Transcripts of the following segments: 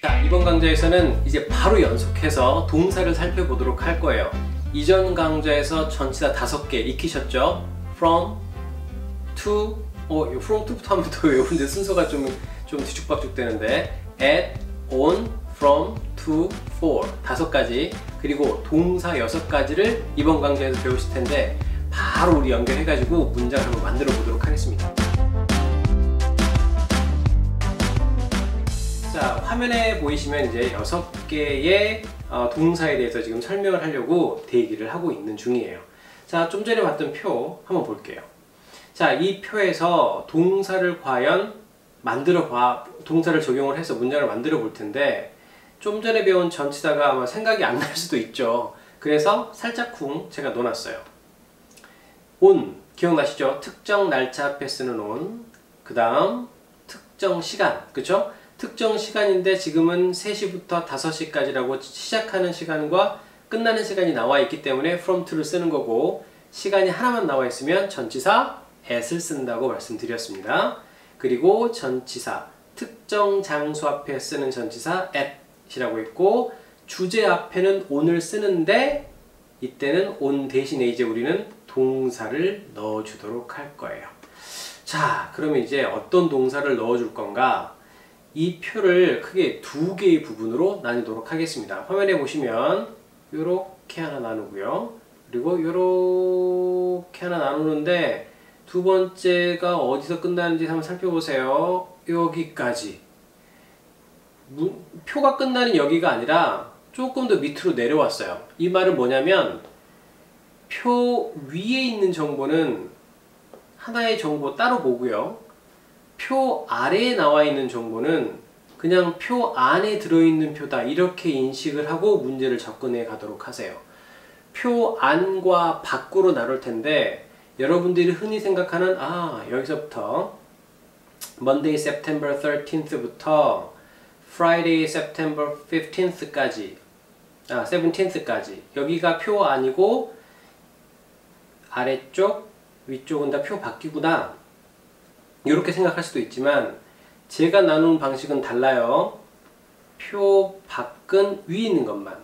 자, 이번 강좌에서는 이제 바로 연속해서 동사를 살펴보도록 할 거예요. 이전 강좌에서 전치사 5개 익히셨죠? from, to, from, to부터 하면 더 외우는데 순서가 좀 뒤죽박죽 되는데 at, on, from, to, for 5가지, 그리고 동사 6가지를 이번 강좌에서 배우실 텐데 바로 우리 연결해가지고 문장을 한번 만들어 보도록 하겠습니다. 자, 화면에 보이시면 이제 6개의 동사에 대해서 지금 설명을 하려고 대기를 하고 있는 중이에요. 자, 좀 전에 봤던 표 한번 볼게요. 자, 이 표에서 동사를 과연 동사를 적용을 해서 문장을 만들어 볼 텐데 좀 전에 배운 전치사가 아마 생각이 안 날 수도 있죠. 그래서 살짝쿵 제가 넣어놨어요. on, 기억나시죠? 특정 날짜 앞에 쓰는 on. 그 다음 특정 시간, 그쵸? 특정 시간인데 지금은 3시부터 5시까지라고 시작하는 시간과 끝나는 시간이 나와 있기 때문에 from to를 쓰는 거고, 시간이 하나만 나와 있으면 전치사 at을 쓴다고 말씀드렸습니다. 그리고 전치사 특정 장소 앞에 쓰는 전치사 at이라고 했고, 주제 앞에는 on을 쓰는데 이때는 on 대신에 이제 우리는 동사를 넣어주도록 할 거예요. 자, 그러면 이제 어떤 동사를 넣어줄 건가? 이 표를 크게 2개의 부분으로 나누도록 하겠습니다. 화면에 보시면 이렇게 하나 나누고요. 그리고 이렇게 하나 나누는데 두 번째가 어디서 끝나는지 한번 살펴보세요. 여기까지. 표가 끝나는 여기가 아니라 조금 더 밑으로 내려왔어요. 이 말은 뭐냐면 표 위에 있는 정보는 하나의 정보 따로 보고요. 표 아래에 나와 있는 정보는 그냥 표 안에 들어있는 표다, 이렇게 인식을 하고 문제를 접근해 가도록 하세요. 표 안과 밖으로 나눌 텐데 여러분들이 흔히 생각하는 여기서부터 Monday, September 13th부터 Friday, September 15th까지 17th까지 여기가 표 안이고 아래쪽, 위쪽은 다 표 밖이구나, 이렇게 생각할 수도 있지만 제가 나눈 방식은 달라요. 표 밖은 위에 있는 것만,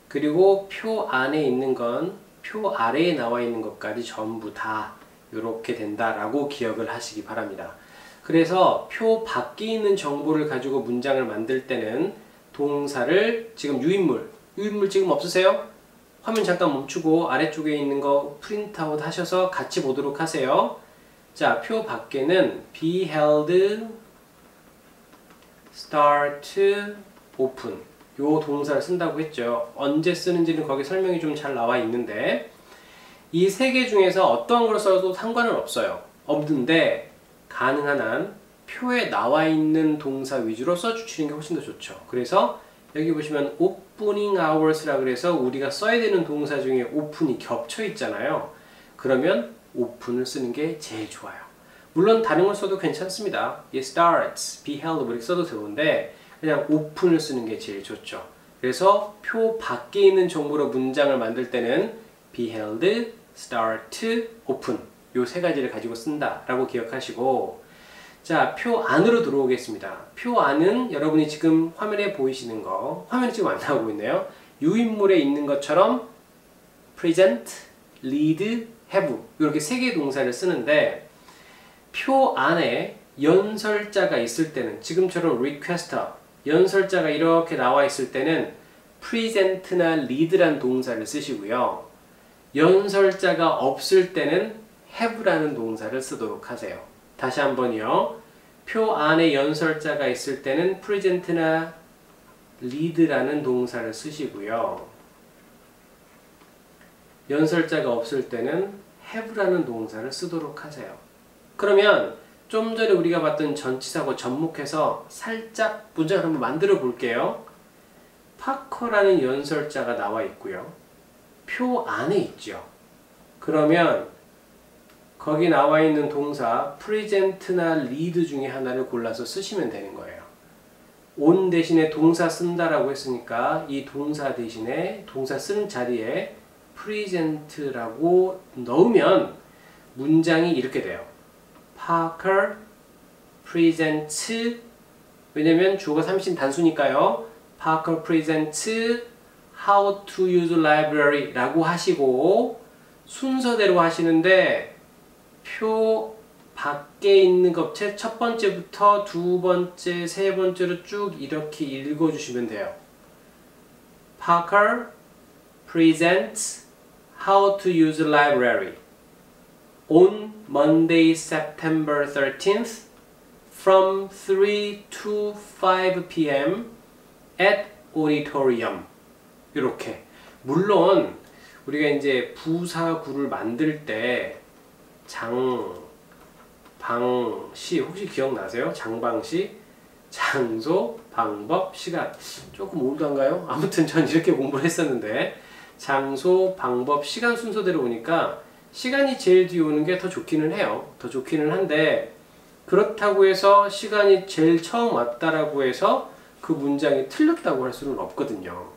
그리고 표 안에 있는 건 표 아래에 나와 있는 것까지 전부 다 이렇게 된다라고 기억을 하시기 바랍니다. 그래서 표 밖에 있는 정보를 가지고 문장을 만들 때는 동사를, 지금 유인물 지금 없으세요? 화면 잠깐 멈추고 아래쪽에 있는 거 프린트아웃 하셔서 같이 보도록 하세요. 자, 표 밖에는 be held, start, open 요 동사를 쓴다고 했죠. 언제 쓰는지는 거기 설명이 좀 잘 나와 있는데 이 3개 중에서 어떤 걸 써도 상관은 없는데 가능한 한 표에 나와 있는 동사 위주로 써주시는 게 훨씬 더 좋죠. 그래서 여기 보시면 opening hours라 그래서 우리가 써야 되는 동사 중에 open이 겹쳐 있잖아요. 그러면 open을 쓰는 게 제일 좋아요. 물론 다른 걸 써도 괜찮습니다. starts, be held 이렇게 써도 좋은데 그냥 open을 쓰는 게 제일 좋죠. 그래서 표 밖에 있는 정보로 문장을 만들 때는 be held, start, open 요 3가지를 가지고 쓴다 라고 기억하시고, 자, 표 안으로 들어오겠습니다. 표 안은 여러분이 지금 화면에 보이시는 거, 화면이 지금 안 나오고 있네요. 유인물에 있는 것처럼 present, lead, have 이렇게 3개의 동사를 쓰는데 표 안에 연설자가 있을 때는 지금처럼 requester, 연설자가 이렇게 나와 있을 때는 present나 lead라는 동사를 쓰시고요. 연설자가 없을 때는 have라는 동사를 쓰도록 하세요. 다시 한번요. 표 안에 연설자가 있을 때는 present나 lead라는 동사를 쓰시고요. 연설자가 없을 때는 have라는 동사를 쓰도록 하세요. 그러면 좀 전에 우리가 봤던 전치사하고 접목해서 살짝 문장을 한번 만들어 볼게요. 파커라는 연설자가 나와 있고요. 표 안에 있죠. 그러면 거기 나와 있는 동사 present나 lead 중에 하나를 골라서 쓰시면 되는 거예요. on 대신에 동사 쓴다라고 했으니까 이 동사 대신에 동사 쓴 자리에 present라고 넣으면 문장이 이렇게 돼요. Parker presents, 왜냐면 주어가 삼신 단수니까요. Parker presents how to use library 라고 하시고 순서대로 하시는데 표 밖에 있는 것 첫 번째부터 두 번째, 세 번째로 쭉 이렇게 읽어주시면 돼요. Parker presents how to use library on Monday, September 13th from 3 to 5 p.m. at auditorium. 이렇게. 물론 우리가 이제 부사구를 만들 때 방시 혹시 기억나세요? 장방시, 장소, 방법, 시간. 조금 올드한가요? 아무튼 전 이렇게 공부를 했었는데 장소, 방법, 시간 순서대로 보니까 시간이 제일 뒤에 오는 게 더 좋기는 해요. 더 좋기는 한데 그렇다고 해서 시간이 제일 처음 왔다라고 해서 그 문장이 틀렸다고 할 수는 없거든요.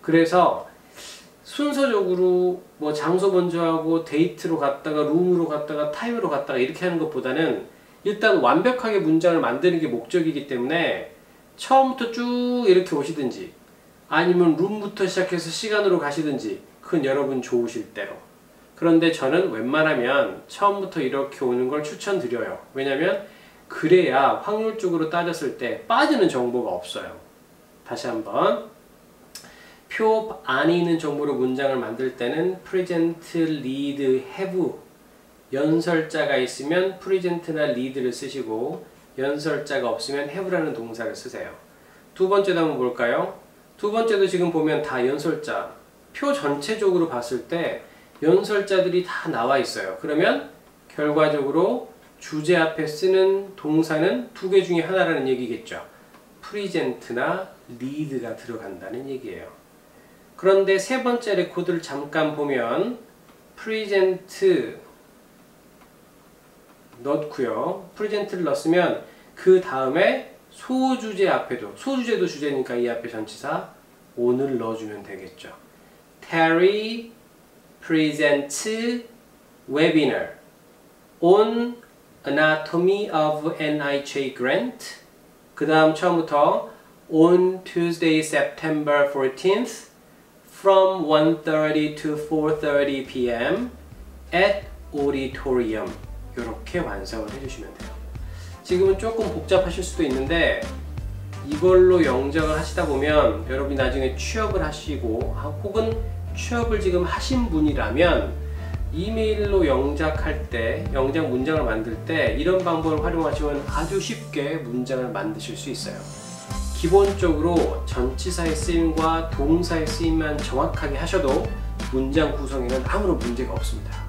그래서 순서적으로 뭐 장소 먼저 하고 데이트로 갔다가 룸으로 갔다가 타임으로 갔다가 이렇게 하는 것보다는 일단 완벽하게 문장을 만드는 게 목적이기 때문에 처음부터 쭉 이렇게 오시든지 아니면 룸부터 시작해서 시간으로 가시든지 그건 여러분 좋으실 대로. 그런데 저는 웬만하면 처음부터 이렇게 오는 걸 추천드려요. 왜냐면 그래야 확률적으로 따졌을 때 빠지는 정보가 없어요. 다시 한번 표 안에 있는 정보로 문장을 만들 때는 present, lead, have 연설자가 있으면 present나 lead를 쓰시고 연설자가 없으면 have라는 동사를 쓰세요. 두 번째도 한번 볼까요? 두 번째도 지금 보면 다 연설자. 표 전체적으로 봤을 때 연설자들이 다 나와 있어요. 그러면 결과적으로 주제 앞에 쓰는 동사는 두 개 중에 하나라는 얘기겠죠. present나 lead가 들어간다는 얘기예요. 그런데 세 번째 레코드를 잠깐 보면 present 넣고요. present를 넣었으면 그 다음에 소주제 앞에도, 소주제도 주제니까 이 앞에 전치사 on을 넣어주면 되겠죠. Terry presents webinar on anatomy of NIH grant. 그 다음 처음부터 on Tuesday, September 14th from 1:30 to 4:30 p.m. at auditorium. 이렇게 완성을 해주시면 돼요. 지금은 조금 복잡하실 수도 있는데 이걸로 영작을 하시다 보면 여러분이 나중에 취업을 하시고 혹은 취업을 지금 하신 분이라면 이메일로 영작할 때, 영작 문장을 만들 때 이런 방법을 활용하시면 아주 쉽게 문장을 만드실 수 있어요. 기본적으로 전치사의 쓰임과 동사의 쓰임만 정확하게 하셔도 문장 구성에는 아무런 문제가 없습니다.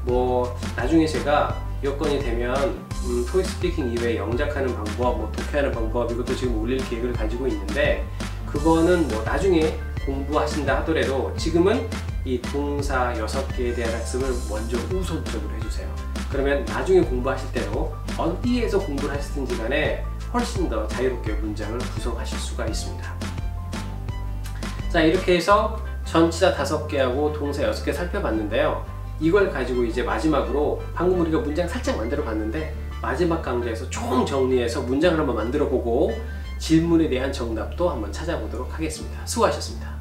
뭐 나중에 제가 여건이 되면 토익 스피킹 이외에 영작하는 방법, 뭐 독해하는 방법 이것도 지금 올릴 계획을 가지고 있는데 그거는 뭐 나중에 공부하신다 하더라도 지금은 이 동사 6개에 대한 학습을 먼저 우선적으로 해주세요. 그러면 나중에 공부하실 때도 어디에서 공부를 하시든지 간에 훨씬 더 자유롭게 문장을 구성하실 수가 있습니다. 자, 이렇게 해서 전치사 5개하고 동사 6개 살펴봤는데요. 이걸 가지고 이제 마지막으로 방금 우리가 문장 살짝 만들어 봤는데 마지막 강좌에서 총 정리해서 문장을 한번 만들어 보고 질문에 대한 정답도 한번 찾아보도록 하겠습니다. 수고하셨습니다.